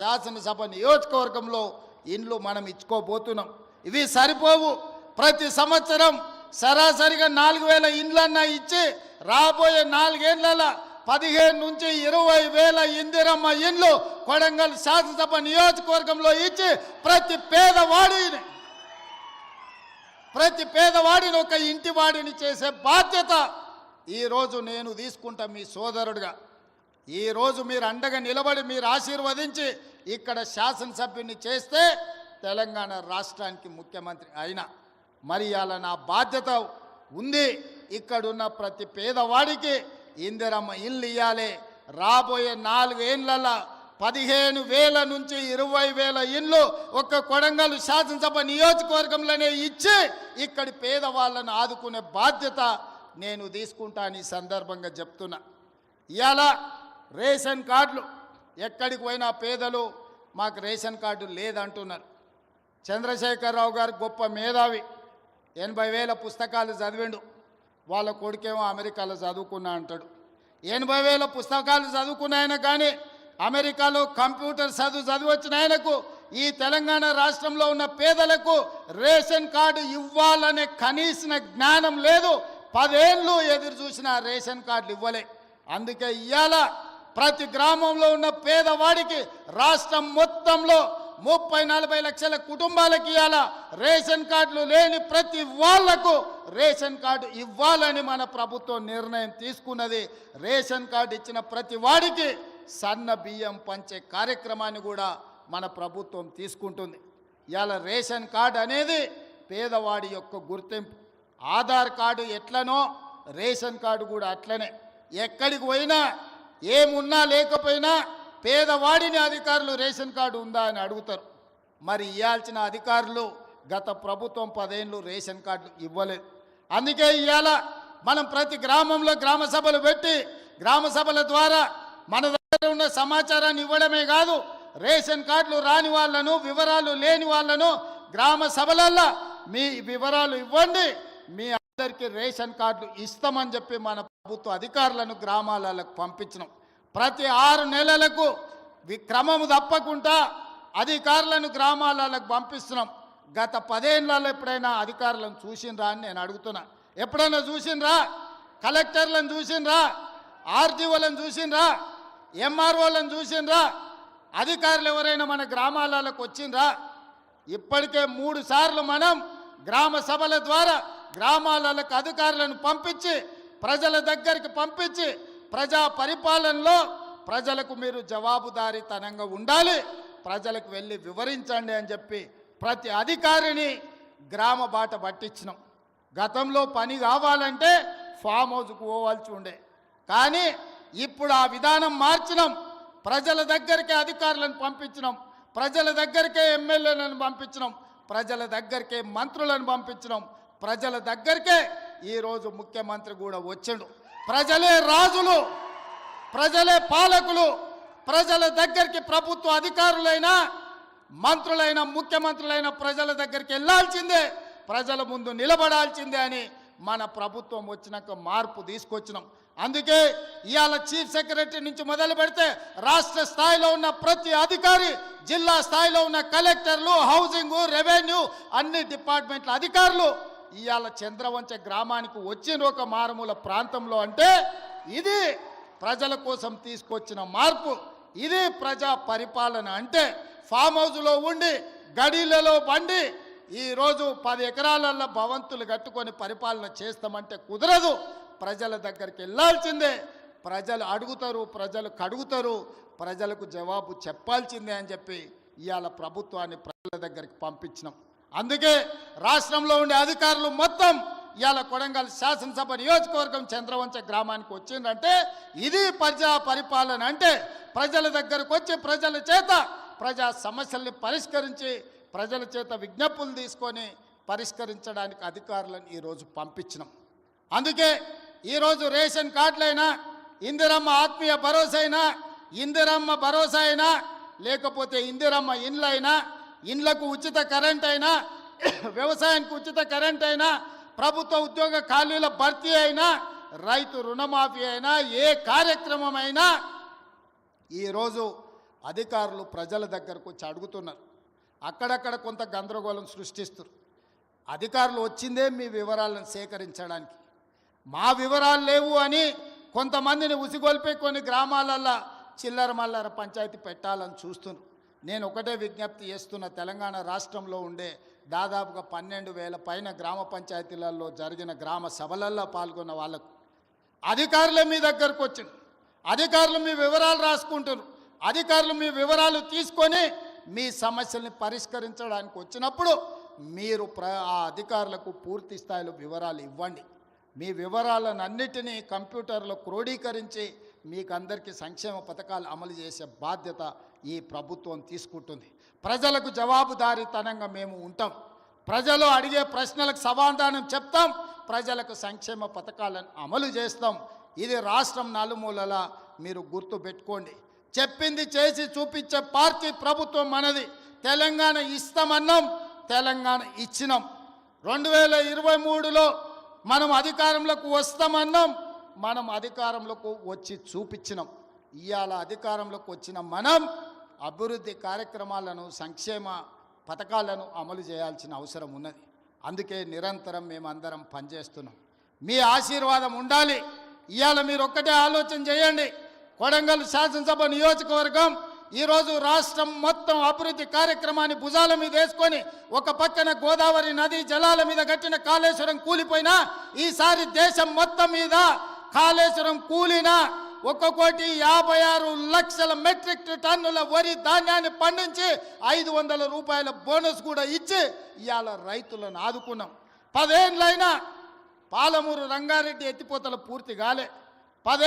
శాసనసభ నియోజకవర్గంలో ఇండ్లు మనం ఇచ్చుకోబోతున్నాం. ఇవి సరిపోవు. ప్రతి సంవత్సరం సరాసరిగా 4000 ఇండ్లన్నా ఇచ్చి రాబోయే 4 ఏళ్ల 15 నుంచి 20,000 ఇందిరమ్మ ఇండ్లు కొడంగల్ శాసనసభ నియోజకవర్గంలో ఇచ్చి ప్రతి పేదవాడిని ఒక ఇంటి వాడిని చేసే బాధ్యత ఈరోజు నేను తీసుకుంటా. మీ సోదరుడిగా ఈరోజు మీరు అండగా నిలబడి మీరు ఆశీర్వదించి ఇక్కడ శాసనసభ్యుని చేస్తే తెలంగాణ రాష్ట్రానికి ముఖ్యమంత్రి అయినా మరి అలా నా బాధ్యత ఉంది. ఇక్కడున్న ప్రతి పేదవాడికి ఇందిరమ్మ ఇల్లు ఇవ్వాలి. రాబోయే 4 ఏళ్లలో 15,000 నుంచి 20,000 ఇండ్లు ఒక్క కొడంగల్ శాసనసభ నియోజకవర్గంలోనే ఇచ్చి ఇక్కడి పేదవాళ్ళను ఆదుకునే బాధ్యత నేను తీసుకుంటాను. ఈ సందర్భంగా చెప్తున్నా. ఇవాళ రేషన్ కార్డులు ఎక్కడికి పోయినా పేదలు మాకు రేషన్ కార్డు లేదంటున్నారు. చంద్రశేఖరరావు గారు గొప్ప మేధావి, 80,000 పుస్తకాలు చదివిండు. వాళ్ళ కొడుకేమో అమెరికాలో చదువుకున్నా అంటాడు. 80,000 పుస్తకాలు చదువుకున్న ఆయన కానీ అమెరికాలో కంప్యూటర్ చదివొచ్చిన ఆయనకు ఈ తెలంగాణ రాష్ట్రంలో ఉన్న పేదలకు రేషన్ కార్డు ఇవ్వాలనే కనీస జ్ఞానం లేదు. 10 ఏళ్ళు ఎదురు చూసిన రేషన్ కార్డులు ఇవ్వలే. అందుకే ఇవాళ ప్రతి గ్రామంలో ఉన్న పేదవాడికి రాష్ట్రం మొత్తంలో 30-40 లక్షల కుటుంబాలకి ఇవాళ రేషన్ కార్డులు లేని ప్రతి వాళ్లకు రేషన్ కార్డు ఇవ్వాలని మన ప్రభుత్వం నిర్ణయం తీసుకున్నది. రేషన్ కార్డు ఇచ్చిన ప్రతి వాడికి సన్న బియ్యం పంచే కార్యక్రమాన్ని కూడా మన ప్రభుత్వం తీసుకుంటుంది. ఇవాళ రేషన్ కార్డు అనేది పేదవాడి యొక్క గుర్తింపు. ఆధార్ కార్డు ఎట్లనో రేషన్ కార్డు కూడా అట్లనే. ఎక్కడికి పోయినా ఏమున్నా లేకపోయినా పేదవాడిని అధికారులు రేషన్ కార్డు ఉందా అని అడుగుతారు. మరి ఇవ్వాల్సిన అధికారులు గత ప్రభుత్వం 10 ఏళ్ళు రేషన్ కార్డులు ఇవ్వలేదు. అందుకే ఇవాళ మనం ప్రతి గ్రామంలో గ్రామ సభలు పెట్టి గ్రామ సభల ద్వారా మన దగ్గర ఉన్న సమాచారాన్ని ఇవ్వడమే కాదు, రేషన్ కార్డులు రాని వాళ్ళను వివరాలు లేని వాళ్ళను గ్రామ సభలల్లో మీ వివరాలు ఇవ్వండి, మీ అందరికీ రేషన్ కార్డులు ఇస్తామని చెప్పి మన ప్రభుత్వ అధికారులను గ్రామాలకు పంపించినాం. ప్రతి 6 నెలలకు క్రమము తప్పకుండా అధికారులను గ్రామాలకు పంపిస్తున్నాం. గత 10 ఏళ్లలో ఎప్పుడైనా అధికారులను చూసినరా అని నేను అడుగుతున్నా. ఎప్పుడైనా చూసినరా? కలెక్టర్లను చూసినరా? ఆర్డీఓలను చూసినరా? ఎంఆర్ఓలను చూసినరా? అధికారులు ఎవరైనా మన గ్రామాలకు వచ్చినరా? ఇప్పటికే 3 సార్లు మనం గ్రామ సభల ద్వారా గ్రామాలకు అధికారులను పంపించి ప్రజల దగ్గరికి పంపించి ప్రజా పరిపాలనలో ప్రజలకు మీరు జవాబుదారీతనంగా ఉండాలి, ప్రజలకు వెళ్ళి వివరించండి అని చెప్పి ప్రతి అధికారిని గ్రామ బాట పట్టించినాం. గతంలో పని కావాలంటే ఫామ్ హౌస్కు పోవాల్సి ఉండే, కానీ ఇప్పుడు ఆ విధానం మార్చినాం. ప్రజల దగ్గరికే అధికారులను పంపించినాం, ప్రజల దగ్గరికే ఎమ్మెల్యేలను పంపించినాం, ప్రజల దగ్గరికే మంత్రులను పంపించినాం, ప్రజల దగ్గరికే ఈరోజు ముఖ్యమంత్రి కూడా వచ్చిండు. ప్రజలే రాజులు, ప్రజలే పాలకులు. ప్రజల దగ్గరికి ప్రభుత్వ అధికారులైనా మంత్రులైన ముఖ్యమంత్రులైన ప్రజల దగ్గరికి వెళ్ళాల్సిందే, ప్రజల ముందు నిలబడాల్సిందే అని మన ప్రభుత్వం వచ్చినాక మార్పు తీసుకొచ్చినాం. అందుకే ఇవాళ చీఫ్ సెక్రటరీ నుంచి మొదలు పెడితే రాష్ట్ర స్థాయిలో ఉన్న ప్రతి అధికారి, జిల్లా స్థాయిలో ఉన్న కలెక్టర్లు, హౌసింగ్, రెవెన్యూ అన్ని డిపార్ట్మెంట్ల అధికారులు ఇవాళ చంద్రవంచ గ్రామానికి వచ్చిన ఒక మారుమూల ప్రాంతంలో అంటే ఇది ప్రజల కోసం తీసుకొచ్చిన మార్పు, ఇది ప్రజా పరిపాలన. అంటే ఫామ్ హౌస్లో ఉండి గడీలలో బండి ఈరోజు 10 ఎకరాలలో భవంతులు కట్టుకొని పరిపాలన చేస్తామంటే కుదరదు. ప్రజల దగ్గరికి వెళ్ళాల్సిందే, ప్రజలు అడుగుతారు, ప్రజలు కడుగుతారు, ప్రజలకు జవాబు చెప్పాల్సిందే అని చెప్పి ఇవాళ ప్రభుత్వాన్ని ప్రజల దగ్గరికి పంపించినాం. అందుకే రాష్ట్రంలో ఉండే అధికారులు మొత్తం ఇవాళ కొడంగల్ శాసనసభ నియోజకవర్గం చంద్రవంచ గ్రామానికి వచ్చిందంటే ఇది ప్రజా పరిపాలన. అంటే ప్రజల దగ్గరకు వచ్చి ప్రజల చేత ప్రజా సమస్యల్ని పరిష్కరించి ప్రజల చేత విజ్ఞప్తులు తీసుకొని పరిష్కరించడానికి అధికారులను ఈరోజు పంపించినాం. అందుకే ఈరోజు రేషన్ కార్డులైనా, ఇందిరమ్మ ఆత్మీయ భరోసా అయినా, ఇందిరమ్మ భరోసా అయినా, లేకపోతే ఇందిరమ్మ ఇండ్లైనా, ఇండ్లకు ఉచిత కరెంట్ అయినా, వ్యవసాయానికి ఉచిత కరెంట్ అయినా, ప్రభుత్వ ఉద్యోగ ఖాళీల భర్తీ అయినా, రైతు రుణమాఫీ అయినా, ఏ కార్యక్రమం అయినా ఈరోజు అధికారులు ప్రజల దగ్గరకు వచ్చి అడుగుతున్నారు. అక్కడక్కడ కొంత గందరగోళం సృష్టిస్తారు. అధికారులు వచ్చిందే మీ వివరాలను సేకరించడానికి. మా వివరాలు లేవు అని కొంతమందిని ఉసిగొల్పి కొన్ని గ్రామాలల్లో చిల్లర మల్లర పంచాయతీ పెట్టాలని చూస్తున్నారు. నేను ఒకటే విజ్ఞప్తి చేస్తున్న, తెలంగాణ రాష్ట్రంలో ఉండే దాదాపుగా 12,000 పైన గ్రామ పంచాయతీలలో జరిగిన గ్రామ సభలల్లో పాల్గొన్న వాళ్ళకు అధికారులే మీ దగ్గరకు వచ్చింది. అధికారులు మీ వివరాలు రాసుకుంటారు. అధికారులు మీ వివరాలు తీసుకొని మీ సమస్యల్ని పరిష్కరించడానికి వచ్చినప్పుడు మీరు ఆ అధికారులకు పూర్తి స్థాయిలో వివరాలు ఇవ్వండి. మీ వివరాలను అన్నిటినీ కంప్యూటర్లో క్రోడీకరించి మీకు అందరికీ సంక్షేమ పథకాలు అమలు చేసే బాధ్యత ఈ ప్రభుత్వం తీసుకుంటుంది. ప్రజలకు జవాబుదారీతనంగా మేము ఉంటాం. ప్రజలు అడిగే ప్రశ్నలకు సమాధానం చెప్తాం. ప్రజలకు సంక్షేమ పథకాలను అమలు చేస్తాం. ఇది రాష్ట్రం నలుమూలలా మీరు గుర్తు పెట్టుకోండి. చెప్పింది చేసి చూపించే పార్టీ ప్రభుత్వం మనది. తెలంగాణ ఇస్తామన్నాం, తెలంగాణ ఇచ్చినాం. 2023లో మనం అధికారంలోకి వస్తామన్నాం, మనం అధికారంలోకి వచ్చి చూపించినాం. ఇవాళ అధికారంలోకి వచ్చిన మనం అభివృద్ధి కార్యక్రమాలను, సంక్షేమ పథకాలను అమలు చేయాల్సిన అవసరం ఉన్నది. అందుకే నిరంతరం మేమందరం పనిచేస్తున్నాం. మీ ఆశీర్వాదం ఉండాలి. ఇవాళ మీరు ఒక్కటే ఆలోచన చేయండి. కొడంగల్ శాసనసభ నియోజకవర్గం ఈరోజు రాష్ట్రం మొత్తం అభివృద్ధి కార్యక్రమాన్ని భుజాల మీద వేసుకొని ఒక పక్కన గోదావరి నదీ జలాల మీద కట్టిన కాళేశ్వరం కూలిపోయినా, ఈసారి దేశం మొత్తం మీద కాళేశ్వరం కూలిన 1,56,00,000 మెట్రిక్ టన్నుల వరి ధాన్యాన్ని పండించి 500 రూపాయల బోనస్ కూడా ఇచ్చి ఇవాళ రైతులను ఆదుకున్నాం. 10 ఏళ్ళైనా పాలమూరు రంగారెడ్డి ఎత్తిపోతలు పూర్తి కాలే. 10